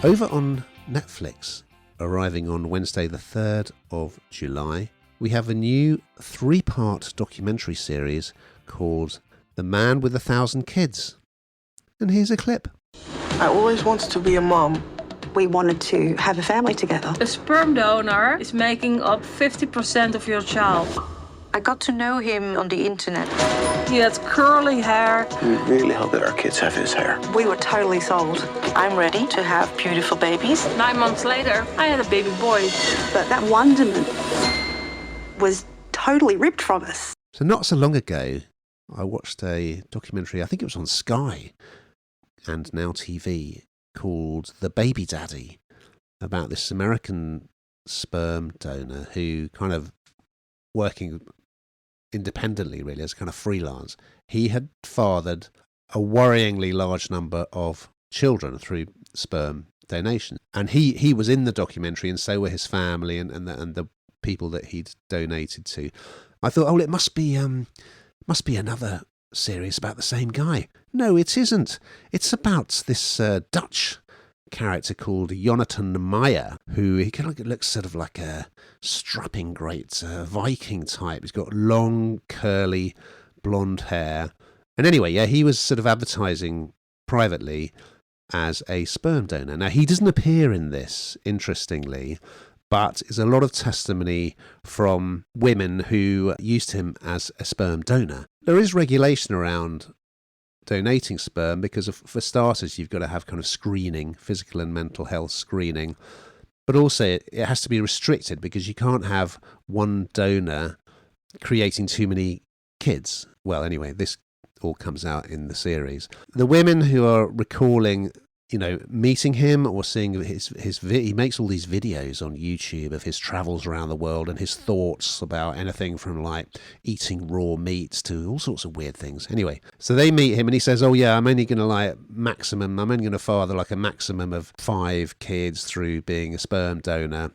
Over on Netflix, arriving on Wednesday the 3rd of July, we have a new 3-part documentary series called The Man with 1,000 Kids. And here's a clip. I always wanted to be a mom. We wanted to have a family together. A sperm donor is making up 50% of your child. I got to know him on the internet. He had curly hair. We really hope that our kids have his hair. We were totally sold. I'm ready to have beautiful babies. 9 months later, I had a baby boy. But that wonderment was totally ripped from us. So not so long ago, I watched a documentary, I think it was on Sky and Now TV, called The Baby Daddy, about this American sperm donor who kind of working independently, really, as kind of freelance. He had fathered a worryingly large number of children through sperm donation. And he was in the documentary, and so were his family and the people that he'd donated to. I thought, oh, it must be another series about the same guy. No, it isn't. It's about this Dutch character called Jonathan Meyer, who he kind of looks sort of like a strapping great Viking type. He's got long, curly, blonde hair. And anyway, yeah, he was sort of advertising privately as a sperm donor. Now, he doesn't appear in this, interestingly, but there's a lot of testimony from women who used him as a sperm donor. There is regulation around donating sperm because, for starters, you've got to have kind of screening, physical and mental health screening. But also it has to be restricted because you can't have one donor creating too many kids. Well, anyway, this all comes out in the series. The women who are recalling, meeting him or seeing he makes all these videos on YouTube of his travels around the world and his thoughts about anything from like eating raw meats to all sorts of weird things. Anyway, so they meet him and he says, oh yeah, I'm only going to father like a maximum of 5 kids through being a sperm donor.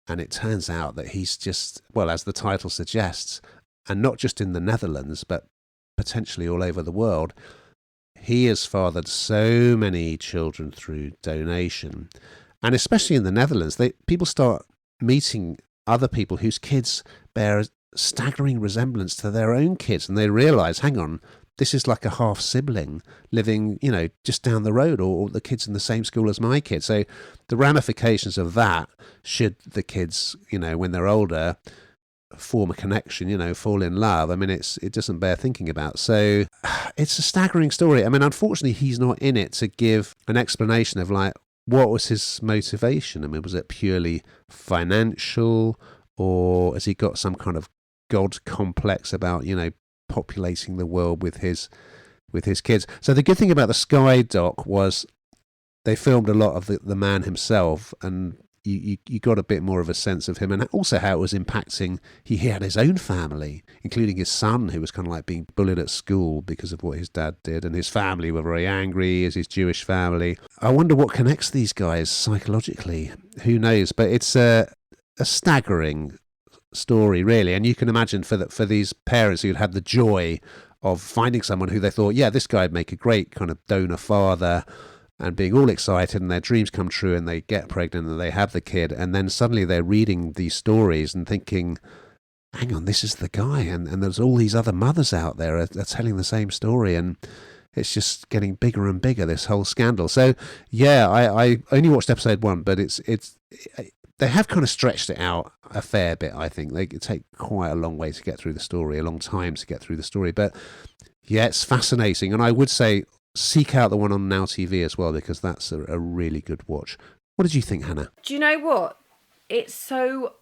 And it turns out that he's just, well, as the title suggests, and not just in the Netherlands, but potentially all over the world, he has fathered so many children through donation. And especially in the Netherlands, people start meeting other people whose kids bear a staggering resemblance to their own kids. And they realise, hang on, this is like a half sibling living, just down the road, or the kids in the same school as my kids. So the ramifications of that, should the kids, when they're older, form a connection, fall in love. I mean, it doesn't bear thinking about. So it's a staggering story. I mean, unfortunately, he's not in it to give an explanation of like, what was his motivation? I mean, was it purely financial, or has he got some kind of God complex about, populating the world with his kids? So the good thing about the Sky doc was they filmed a lot of the man himself, and you got a bit more of a sense of him, and also how it was impacting. He had his own family, including his son, who was kind of like being bullied at school because of what his dad did, and his family were very angry, as his Jewish family. I wonder what connects these guys psychologically. Who knows? But it's a staggering story, really, and you can imagine for these parents who'd had the joy of finding someone who they thought, yeah, this guy would make a great kind of donor father, and being all excited, and their dreams come true, and they get pregnant and they have the kid, and then suddenly they're reading these stories and thinking, hang on, this is the guy, and there's all these other mothers out there are telling the same story, and it's just getting bigger and bigger, this whole scandal. So yeah, I only watched episode 1, but it's they have kind of stretched it out a fair bit. I think they take quite a long way to get through the story, a long time to get through the story, but yeah, it's fascinating. And I would say seek out the one on Now TV as well, because that's a really good watch. What did you think, Hannah? Do you know what? It's so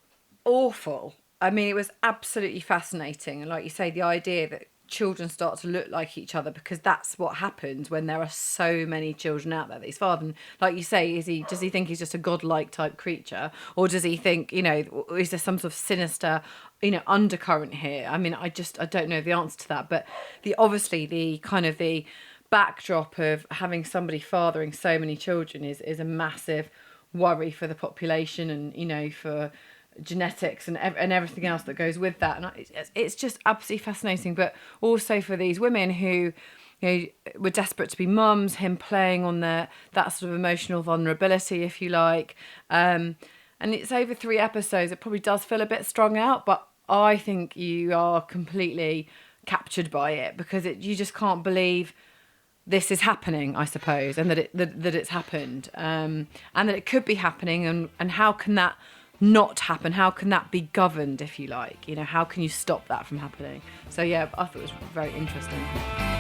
awful. I mean, it was absolutely fascinating. And like you say, the idea that children start to look like each other, because that's what happens when there are so many children out there that he's fathered. Like you say, does he think he's just a godlike type creature, or does he think, is there some sort of sinister, undercurrent here? I mean, I don't know the answer to that, but the backdrop of having somebody fathering so many children is a massive worry for the population, and for genetics and everything else that goes with that. And it's just absolutely fascinating, but also for these women who we're desperate to be mums, him playing on that sort of emotional vulnerability, if you like. And it's over 3 episodes. It probably does feel a bit strung out, but I think you are completely captured by it, because you just can't believe this is happening, I suppose, and that it's happened, and that it could be happening, and how can that not happen? How can that be governed, if you like? How can you stop that from happening? So yeah, I thought it was very interesting.